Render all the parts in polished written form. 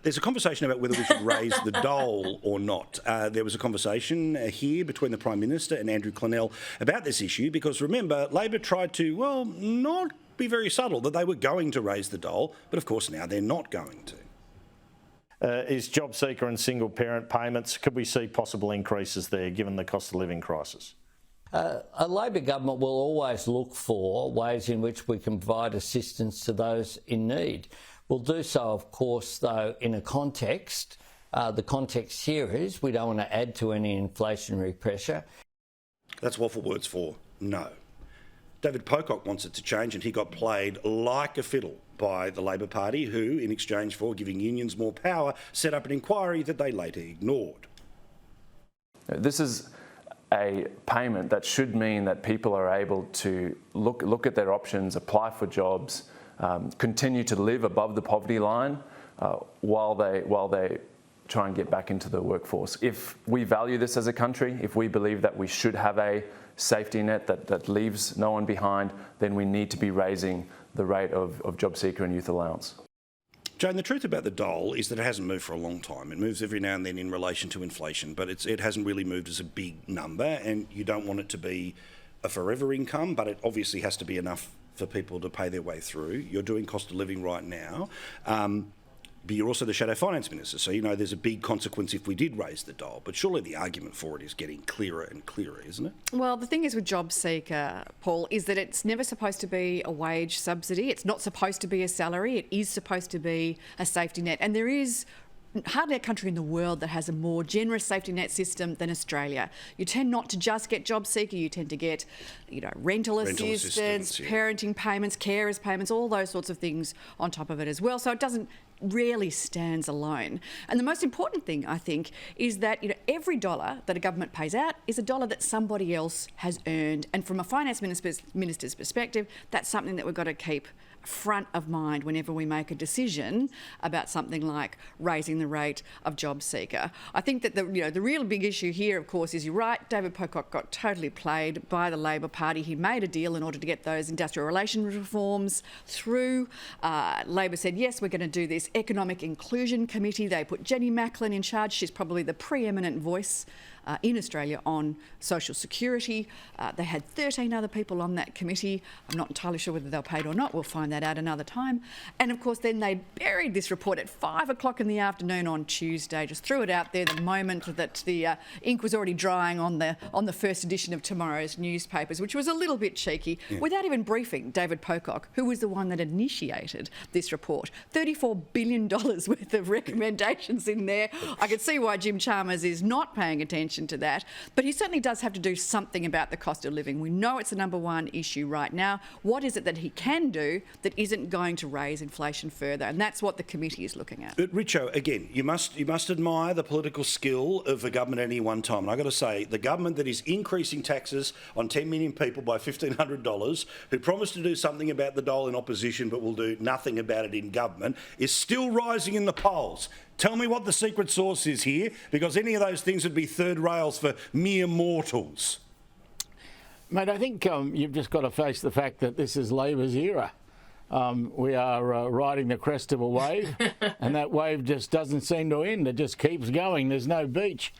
There's a conversation about whether we should raise the dole or not. There was a conversation here between the Prime Minister and Andrew Clennell about this issue because, remember, Labor tried to, well, not be very subtle that they were going to raise the dole, but of course now they're not going to. Is JobSeeker and single parent payments, could we see possible increases there given the cost of living crisis? A Labor government will always look for ways in which we can provide assistance to those in need. We'll do so, of course, though, in a context. The context here is we don't want to add to any inflationary pressure. That's waffle words for no. David Pocock wants it to change, and he got played like a fiddle by the Labor Party, who, in exchange for giving unions more power, set up an inquiry that they later ignored. This is a payment that should mean that people are able to look at their options, apply for jobs, continue to live above the poverty line while they try and get back into the workforce. If we value this as a country, if we believe that we should have a safety net that leaves no one behind, then we need to be raising the rate of JobSeeker and Youth Allowance. Jane, the truth about the dole is that it hasn't moved for a long time. It moves every now and then in relation to inflation, but it hasn't really moved as a big number, and you don't want it to be a forever income, but it obviously has to be enough for people to pay their way through. You're doing cost of living right now, but you're also the Shadow Finance Minister, so you know there's a big consequence if we did raise the dole. But surely the argument for it is getting clearer and clearer, isn't it? Well, the thing is with JobSeeker, Paul, is that it's never supposed to be a wage subsidy. It's not supposed to be a salary. It is supposed to be a safety net. And there is hardly a country in the world that has a more generous safety net system than Australia. You tend not to just get JobSeeker, you tend to get, rental assistance, parenting payments, carers payments, all those sorts of things on top of it as well. So it rarely stands alone. And the most important thing, I think, is that every dollar that a government pays out is a dollar that somebody else has earned. And from a finance minister's perspective, that's something that we've got to keep front of mind whenever we make a decision about something like raising the rate of JobSeeker. I think that the real big issue here, of course, is you're right, David Pocock got totally played by the Labor Party. He made a deal in order to get those industrial relations reforms through. Labor said, yes, we're going to do this Economic Inclusion Committee. They put Jenny Macklin in charge. She's probably the preeminent voice in Australia on social security. They had 13 other people on that committee. I'm not entirely sure whether they're paid or not. We'll find that out another time. And of course, then they buried this report at 5 o'clock in the afternoon on Tuesday, just threw it out there the moment that the ink was already drying on the first edition of tomorrow's newspapers, which was a little bit cheeky, without even briefing David Pocock, who was the one that initiated this report. $34 billion worth of recommendations in there. I could see why Jim Chalmers is not paying attention to that, but he certainly does have to do something about the cost of living. We know it's the number one issue right now. What is it that he can do that isn't going to raise inflation further? And that's what the committee is looking at. But Richo, again, you must admire the political skill of a government at any one time. And I've got to say, the government that is increasing taxes on 10 million people by $1,500, who promised to do something about the dole in opposition but will do nothing about it in government, is still rising in the polls. Tell me what the secret sauce is here, because any of those things would be third rails for mere mortals. Mate, I think you've just got to face the fact that this is Labor's era. We are riding the crest of a wave, and that wave just doesn't seem to end. It just keeps going. There's no beach.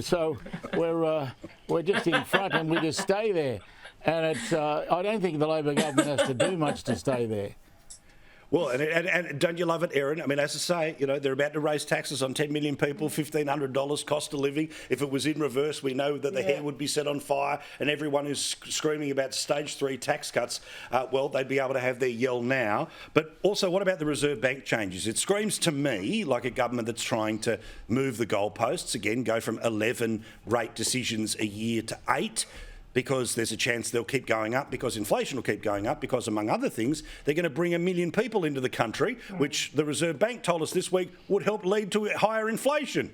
So we're just in front, and we just stay there. And I don't think the Labor government has to do much to stay there. Well, and don't you love it, Erin? I mean, as I say, they're about to raise taxes on 10 million people, $1,500 cost of living. If it was in reverse, we know that the hair would be set on fire, and everyone who's screaming about stage 3 tax cuts, well, they'd be able to have their yell now. But also, what about the Reserve Bank changes? It screams to me like a government that's trying to move the goalposts, again, go from 11 rate decisions a year to 8. Because there's a chance they'll keep going up, because inflation will keep going up, because, among other things, they're going to bring 1 million people into the country, which the Reserve Bank told us this week would help lead to higher inflation.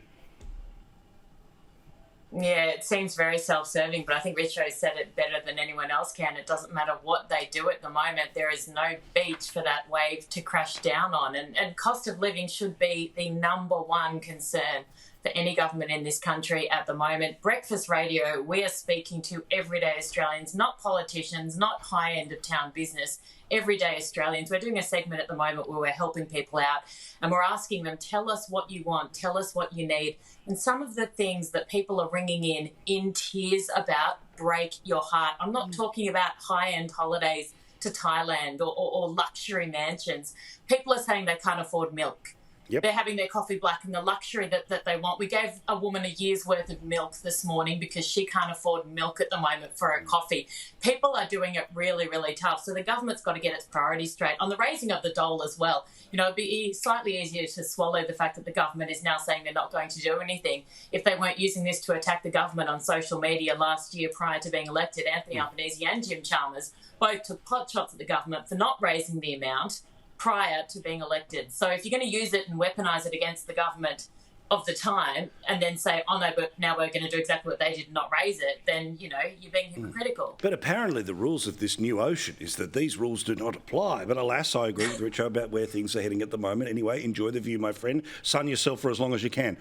Yeah, it seems very self-serving, but I think Richo said it better than anyone else can. It doesn't matter what they do at the moment. There is no beach for that wave to crash down on. And cost of living should be the number one concern for any government in this country at the moment. Breakfast radio, we are speaking to everyday Australians, not politicians, not high end of town business, everyday Australians. We're doing a segment at the moment where we're helping people out and we're asking them, tell us what you want, tell us what you need. And some of the things that people are ringing in tears about break your heart. I'm not talking about high-end holidays to Thailand or luxury mansions. People are saying they can't afford milk. Yep. They're having their coffee black and the luxury that they want. We gave a woman a year's worth of milk this morning because she can't afford milk at the moment for her coffee. People are doing it really, really tough. So the government's got to get its priorities straight. On the raising of the dole as well, you know, it'd be slightly easier to swallow the fact that the government is now saying they're not going to do anything if they weren't using this to attack the government on social media last year prior to being elected. Anthony Albanese and Jim Chalmers both took pot shots at the government for not raising the amount prior to being elected. So if you're going to use it and weaponise it against the government of the time and then say, oh no, but now we're going to do exactly what they did and not raise it, then, you know, you're being hypocritical. But apparently the rules of this new ocean is that these rules do not apply. But alas, I agree with Richo about where things are heading at the moment. Anyway, enjoy the view, my friend. Sun yourself for as long as you can.